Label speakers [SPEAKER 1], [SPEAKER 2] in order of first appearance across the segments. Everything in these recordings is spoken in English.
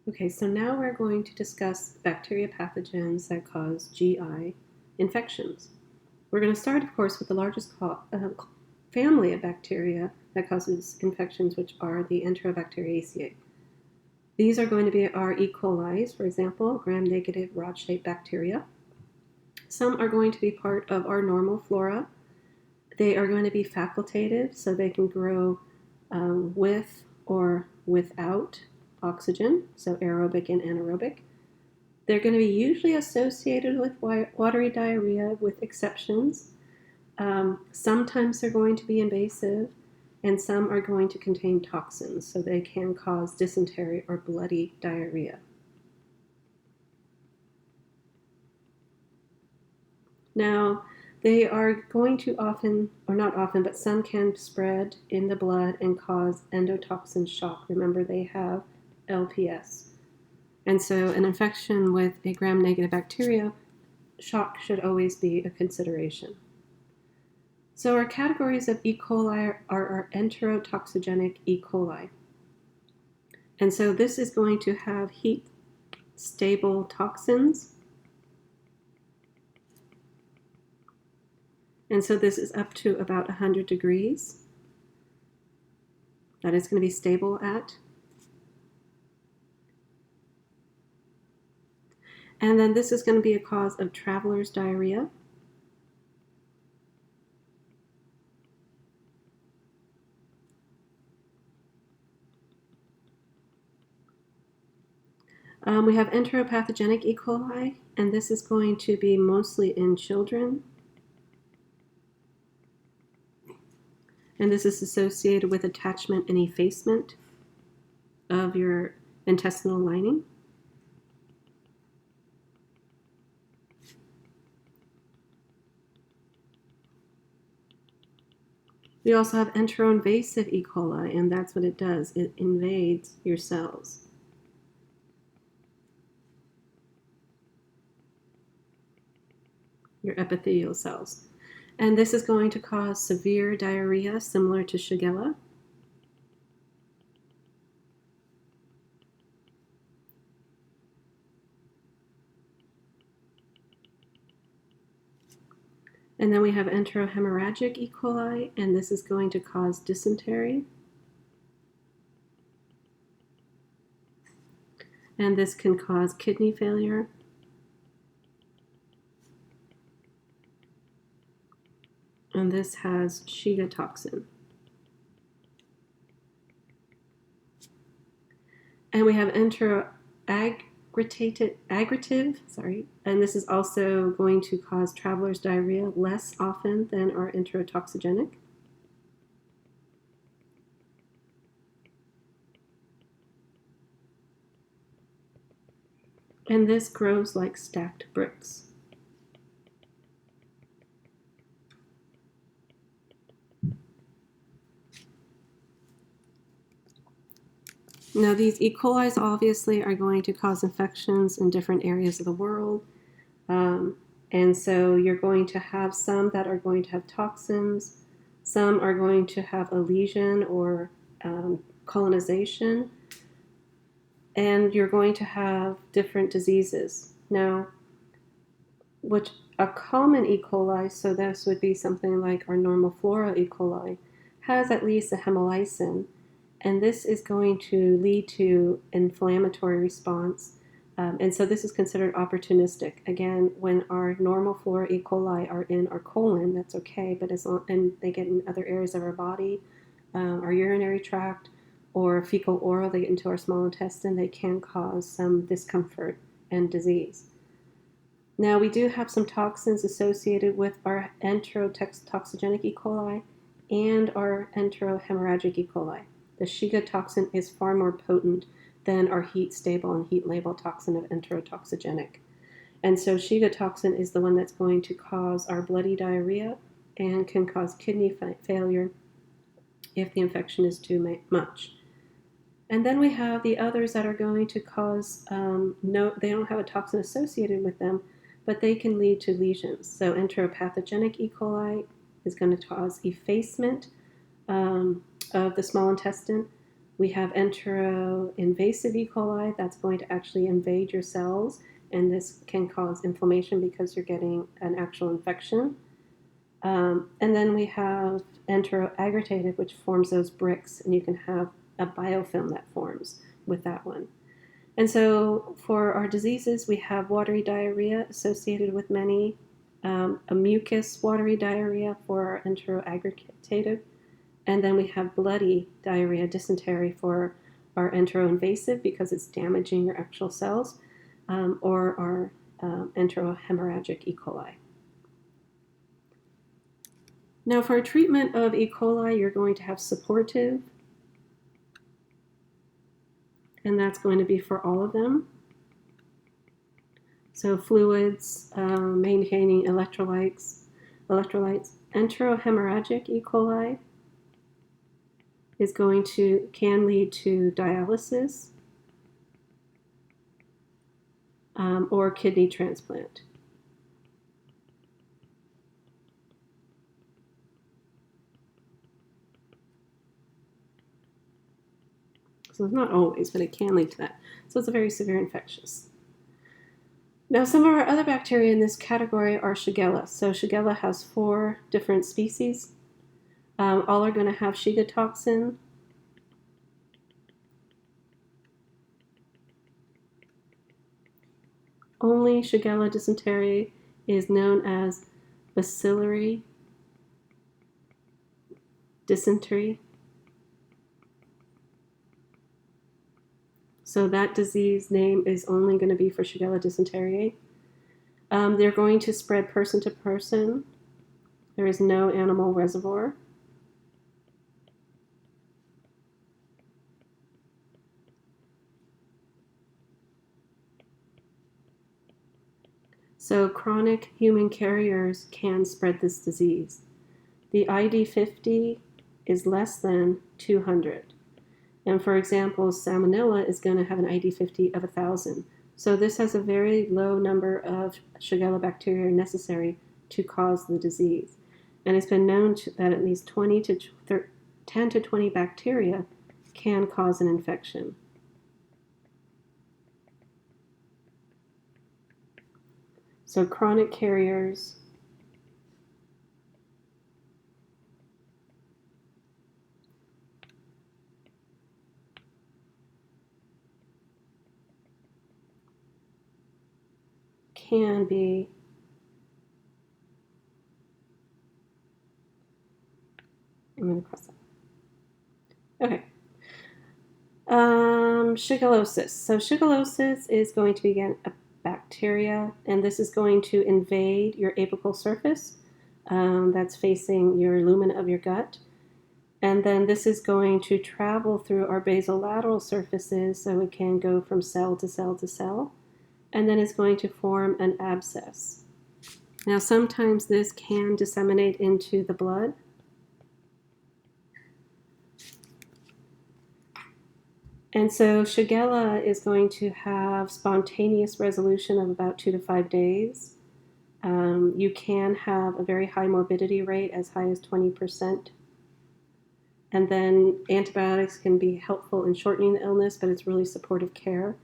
[SPEAKER 1] Okay, so now we're going to discuss bacteria pathogens that cause GI infections. We're going to start, of course, with the largest family of bacteria that causes infections, which are the Enterobacteriaceae. These are going to be our E. coli, for example, gram-negative rod-shaped bacteria. Some are going to be part of our normal flora. They are going to be facultative, so they can grow with or without oxygen, so aerobic and anaerobic. They're going to be usually associated with watery diarrhea, with exceptions. Sometimes they're going to be invasive, and some are going to contain toxins, so they can cause dysentery or bloody diarrhea. Now, they are going to often, or not often, but some can spread in the blood and cause endotoxin shock. Remember, they have LPS. And so an infection with a gram-negative bacteria, shock should always be a consideration. So our categories of E. coli are our enterotoxigenic E. coli. And so this is going to have heat-stable toxins. And so this is up to about 100 degrees. That is going to be stable at. And then this is going to be a cause of traveler's diarrhea. We have enteropathogenic E. coli, and this is going to be mostly in children. And this is associated with attachment and effacement of your intestinal lining. We also have enteroinvasive E. coli, and that's what it does. It invades your cells. Your epithelial cells. And this is going to cause severe diarrhea similar to Shigella. And then we have enterohemorrhagic E. coli, and this is going to cause dysentery. And this can cause kidney failure. And this has Shiga toxin. And we have enteroaggressive, and this is also going to cause traveler's diarrhea less often than our enterotoxigenic. And this grows like stacked bricks. Now, these E. coli obviously are going to cause infections in different areas of the world. And so you're going to have some that are going to have toxins. Some are going to have a lesion or colonization. And you're going to have different diseases. Now, a common E. coli, so this would be something like our normal flora E. coli, has at least a hemolysin. And this is going to lead to inflammatory response. And so this is considered opportunistic. Again, when our normal flora E. coli are in our colon, that's okay, but and they get in other areas of our body, our urinary tract, or fecal oral, they get into our small intestine, they can cause some discomfort and disease. Now, we do have some toxins associated with our enterotoxigenic E. coli and our enterohemorrhagic E. coli. The Shiga toxin is far more potent than our heat-stable and heat-label toxin of enterotoxigenic. And so Shiga toxin is the one that's going to cause our bloody diarrhea and can cause kidney failure if the infection is too much. And then we have the others that are going to cause, they don't have a toxin associated with them, but they can lead to lesions. So enteropathogenic E. coli is going to cause effacement of the small intestine. We have entero-invasive E. coli that's going to actually invade your cells, and this can cause inflammation because you're getting an actual infection. And then we have entero-aggregated, which forms those bricks, and you can have a biofilm that forms with that one. And so for our diseases, we have watery diarrhea associated with many, a mucus watery diarrhea for our entero-aggregated, and then we have bloody diarrhea, dysentery for our entero-invasive because it's damaging your actual cells, or our enterohemorrhagic E. coli. Now for treatment of E. coli, you're going to have supportive, and that's going to be for all of them. So fluids, maintaining electrolytes. Enterohemorrhagic E. coli can lead to dialysis or kidney transplant. So it's not always, but it can lead to that. So it's a very severe infectious. Now, some of our other bacteria in this category are Shigella. So Shigella has 4 different species. All are going to have Shiga toxin. Only Shigella dysentery is known as bacillary dysentery. So that disease name is only going to be for Shigella dysenteriae. They're going to spread person to person. There is no animal reservoir. So chronic human carriers can spread this disease. The ID50 is less than 200. And for example, Salmonella is going to have an ID50 of 1,000. So this has a very low number of Shigella bacteria necessary to cause the disease. And it's been known that at least 10 to 20 bacteria can cause an infection. So chronic carriers can be I'm going to cross that. Okay. Shigellosis. So shigellosis is going to be, again, a bacteria, and this is going to invade your apical surface that's facing your lumen of your gut. And then this is going to travel through our basolateral surfaces, so it can go from cell to cell to cell, and then it's going to form an abscess. Now, sometimes this can disseminate into the blood. And so Shigella is going to have spontaneous resolution of about 2 to 5 days. You can have a very high morbidity rate, as high as 20%. And then antibiotics can be helpful in shortening the illness, but it's really supportive care.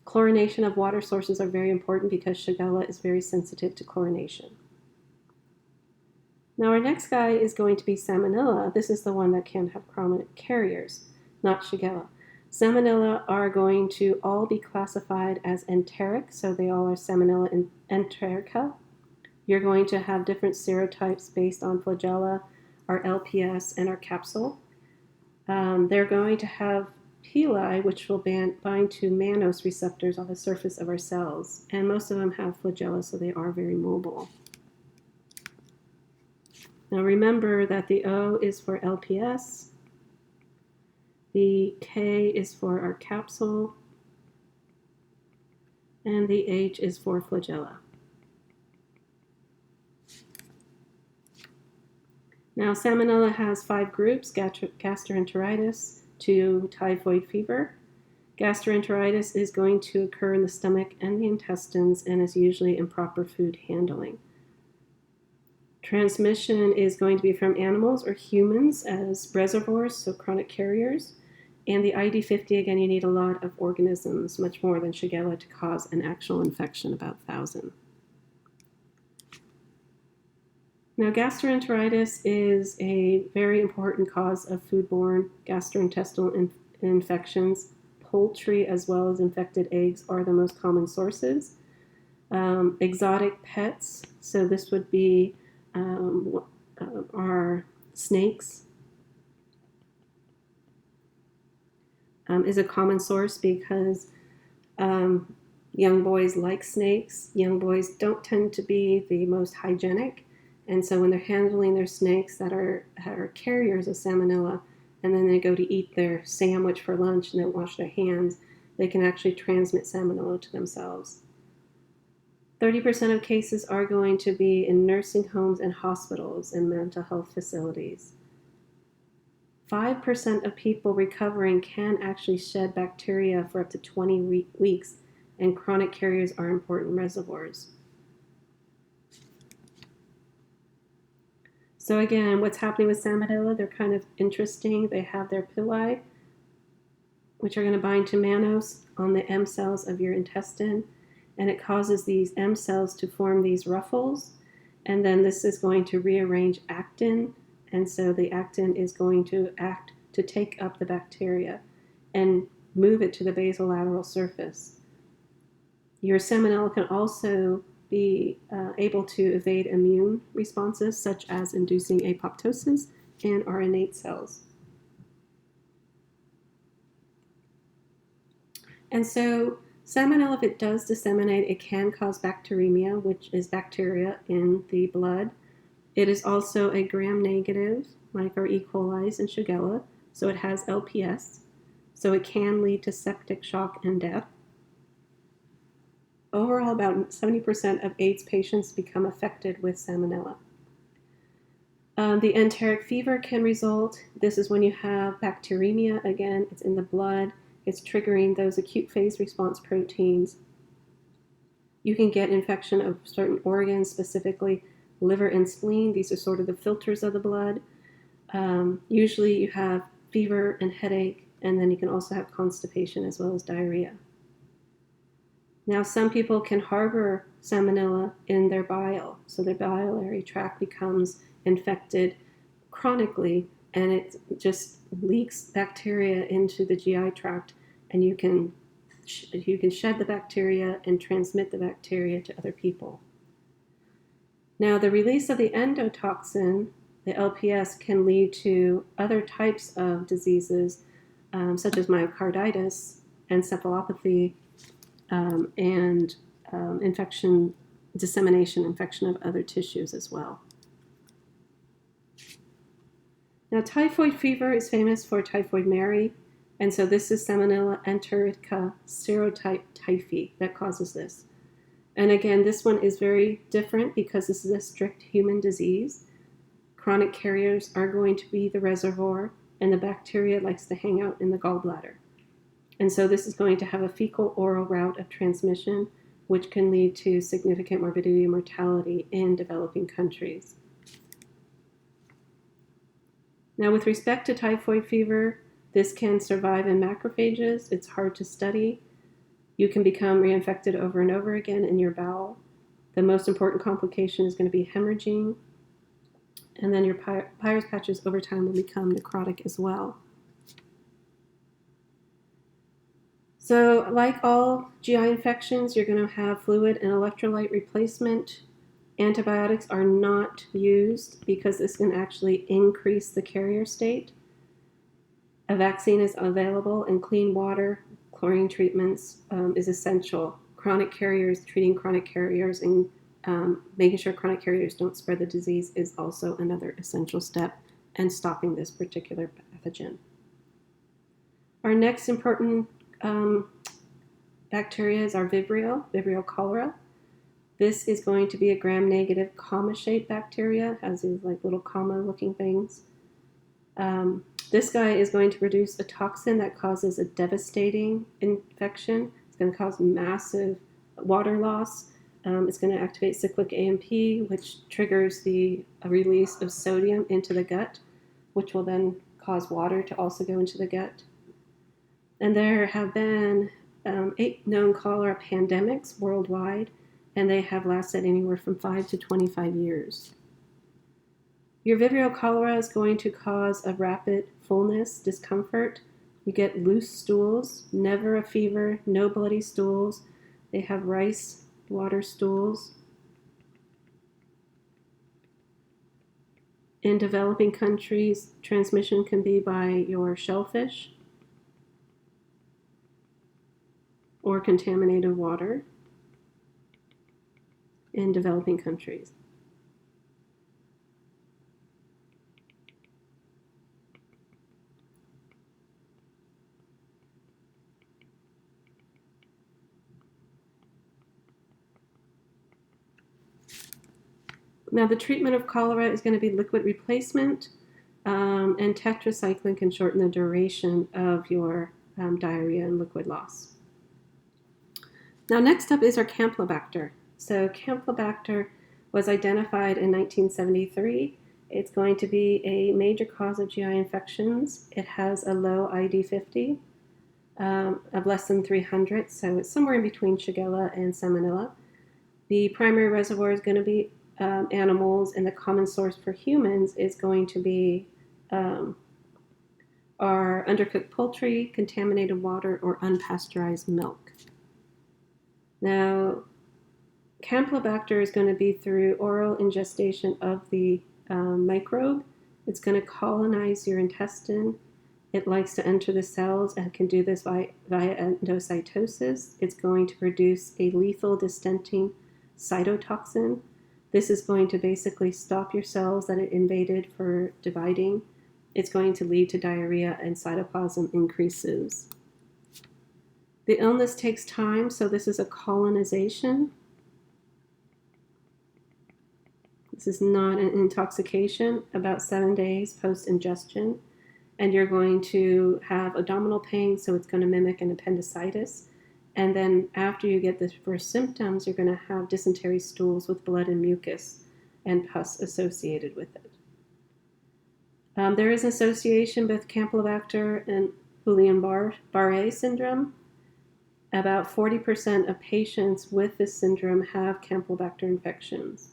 [SPEAKER 1] Chlorination of water sources are very important because Shigella is very sensitive to chlorination. Now our next guy is going to be Salmonella. This is the one that can have chronic carriers, not Shigella. Salmonella are going to all be classified as enteric, so they all are Salmonella enterica. You're going to have different serotypes based on flagella, our LPS, and our capsule. They're going to have PYLORI, which will bind to mannose receptors on the surface of our cells, and most of them have flagella, so they are very mobile. Now remember that the O is for LPS, the K is for our capsule, and the H is for flagella. Now, Salmonella has 5 groups: gastroenteritis to typhoid fever. Gastroenteritis is going to occur in the stomach and the intestines and is usually improper food handling. Transmission is going to be from animals or humans as reservoirs, so chronic carriers. And the ID50, again, you need a lot of organisms, much more than Shigella, to cause an actual infection, about 1,000. Now, gastroenteritis is a very important cause of foodborne gastrointestinal infections. Poultry as well as infected eggs are the most common sources. Exotic pets, so this would be our snakes, is a common source because young boys like snakes. Young boys don't tend to be the most hygienic, and so when they're handling their snakes that are carriers of salmonella, and then they go to eat their sandwich for lunch and don't wash their hands, they can actually transmit salmonella to themselves. 30% of cases are going to be in nursing homes and hospitals and mental health facilities. 5% of people recovering can actually shed bacteria for up to 20 weeks, and chronic carriers are important reservoirs. So again, what's happening with salmonella? They're kind of interesting. They have their pili, which are going to bind to mannose on the M cells of your intestine, and it causes these M cells to form these ruffles, and then this is going to rearrange actin, and so the actin is going to act to take up the bacteria and move it to the basolateral surface. Your salmonella can also be able to evade immune responses, such as inducing apoptosis and our innate cells. And so salmonella, if it does disseminate, it can cause bacteremia, which is bacteria in the blood. It is also a gram-negative, like our E. coli and Shigella, so it has LPS, so it can lead to septic shock and death. Overall, about 70% of AIDS patients become affected with salmonella. The enteric fever can result. This is when you have bacteremia. Again, it's in the blood. It's triggering those acute phase response proteins. You can get infection of certain organs, specifically liver and spleen. These are sort of the filters of the blood. Usually you have fever and headache, and then you can also have constipation as well as diarrhea. Now, some people can harbor salmonella in their bile, so their biliary tract becomes infected chronically, and it just leaks bacteria into the GI tract, and you can shed the bacteria and transmit the bacteria to other people. Now, the release of the endotoxin, the LPS, can lead to other types of diseases, such as myocarditis, encephalopathy, and infection, dissemination, infection of other tissues as well. Now, typhoid fever is famous for typhoid Mary, and so this is Salmonella enteritica serotype typhi that causes this. And again, this one is very different because this is a strict human disease. Chronic carriers are going to be the reservoir, and the bacteria likes to hang out in the gallbladder. And so this is going to have a fecal-oral route of transmission, which can lead to significant morbidity and mortality in developing countries. Now, with respect to typhoid fever, this can survive in macrophages. It's hard to study. You can become reinfected over and over again in your bowel. The most important complication is going to be hemorrhaging, and then your Peyer's patches over time will become necrotic as well. So like all GI infections, you're going to have fluid and electrolyte replacement. Antibiotics are not used because this can actually increase the carrier state. A vaccine is available, and clean water, chlorine treatments is essential. Treating chronic carriers and making sure chronic carriers don't spread the disease is also another essential step in stopping this particular pathogen. Our next important bacteria is our Vibrio cholera. This is going to be a gram-negative comma-shaped bacteria. It has these like little comma-looking things. This guy is going to produce a toxin that causes a devastating infection. It's going to cause massive water loss. It's going to activate cyclic AMP, which triggers the release of sodium into the gut, which will then cause water to also go into the gut. And there have been 8 known cholera pandemics worldwide, and they have lasted anywhere from 5 to 25 years. Your Vibrio cholera is going to cause a rapid fullness, discomfort. You get loose stools, never a fever, no bloody stools. They have rice water stools. In developing countries, transmission can be by your shellfish or contaminated water in developing countries. Now, the treatment of cholera is going to be liquid replacement, and tetracycline can shorten the duration of your diarrhea and liquid loss. Now, next up is our Campylobacter. So, Campylobacter was identified in 1973. It's going to be a major cause of GI infections. It has a low ID50 of less than 300, so it's somewhere in between Shigella and Salmonella. The primary reservoir is going to be animals, and the common source for humans is going to be our undercooked poultry, contaminated water, or unpasteurized milk. Now, Campylobacter is going to be through oral ingestion of the microbe. It's going to colonize your intestine. It likes to enter the cells and can do this via endocytosis. It's going to produce a lethal distenting cytotoxin. This is going to basically stop your cells that it invaded for dividing. It's going to lead to diarrhea and cytoplasm increases. The illness takes time, so this is a colonization. This is not an intoxication, about 7 days post-ingestion. And you're going to have abdominal pain, so it's going to mimic an appendicitis. And then after you get the first symptoms, you're going to have dysentery stools with blood and mucus and pus associated with it. There is an association with Campylobacter and Guillain-Barré syndrome. About 40% of patients with this syndrome have Campylobacter infections,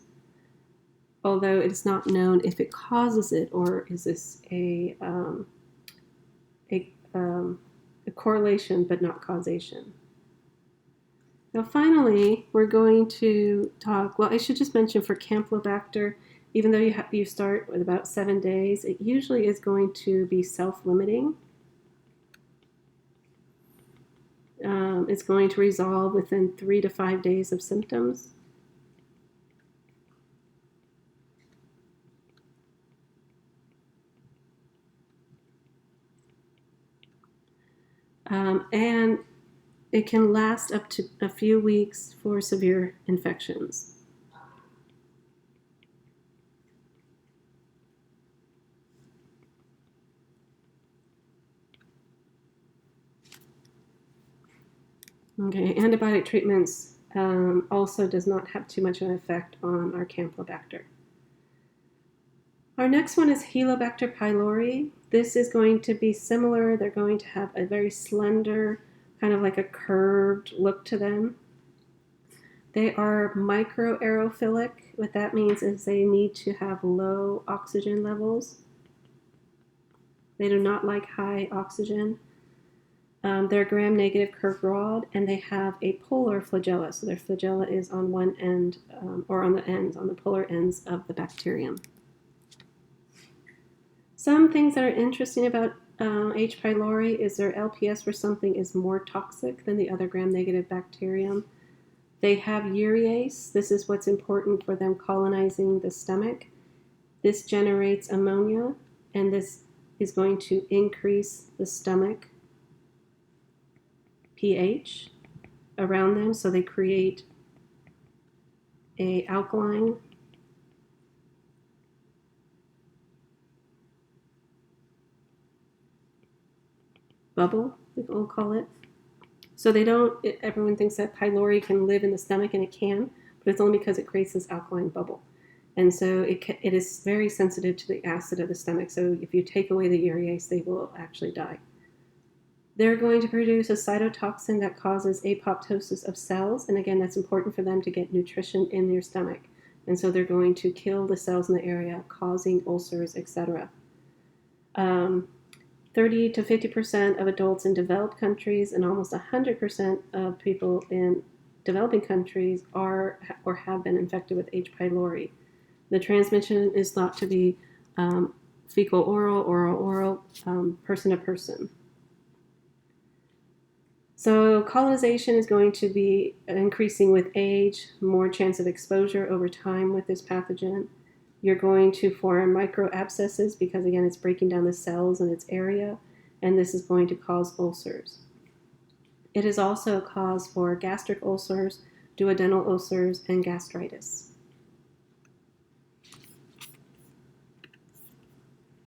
[SPEAKER 1] although it is not known if it causes it or is this a correlation but not causation. Now, finally, we're going to talk, well, I should just mention for Campylobacter, even though you start with about 7 days, it usually is going to be self-limiting. It's going to resolve within 3 to 5 days of symptoms. And it can last up to a few weeks for severe infections. Okay, antibiotic treatments also does not have too much of an effect on our Campylobacter. Our next one is Helicobacter pylori. This is going to be similar. They're going to have a very slender, kind of like a curved look to them. They are microaerophilic. What that means is they need to have low oxygen levels. They do not like high oxygen. They're gram-negative curved rod, and they have a polar flagella. So their flagella is on one end, or on the ends, on the polar ends of the bacterium. Some things that are interesting about H. pylori is their LPS for something is more toxic than the other gram-negative bacterium. They have urease. This is what's important for them colonizing the stomach. This generates ammonia, and this is going to increase the stomach pH around them, so they create a alkaline bubble, we'll call it. So they don't, everyone thinks that pylori can live in the stomach, and it can, but it's only because it creates this alkaline bubble. And so it is very sensitive to the acid of the stomach. So if you take away the urease, they will actually die. They're going to produce a cytotoxin that causes apoptosis of cells. And again, that's important for them to get nutrition in their stomach. And so they're going to kill the cells in the area, causing ulcers, etc. 30 to 50% of adults in developed countries and almost 100% of people in developing countries are or have been infected with H. pylori. The transmission is thought to be fecal-oral, oral-oral, person to person. So colonization is going to be increasing with age, more chance of exposure over time with this pathogen. You're going to form microabscesses because, again, it's breaking down the cells in its area, and this is going to cause ulcers. It is also a cause for gastric ulcers, duodenal ulcers, and gastritis.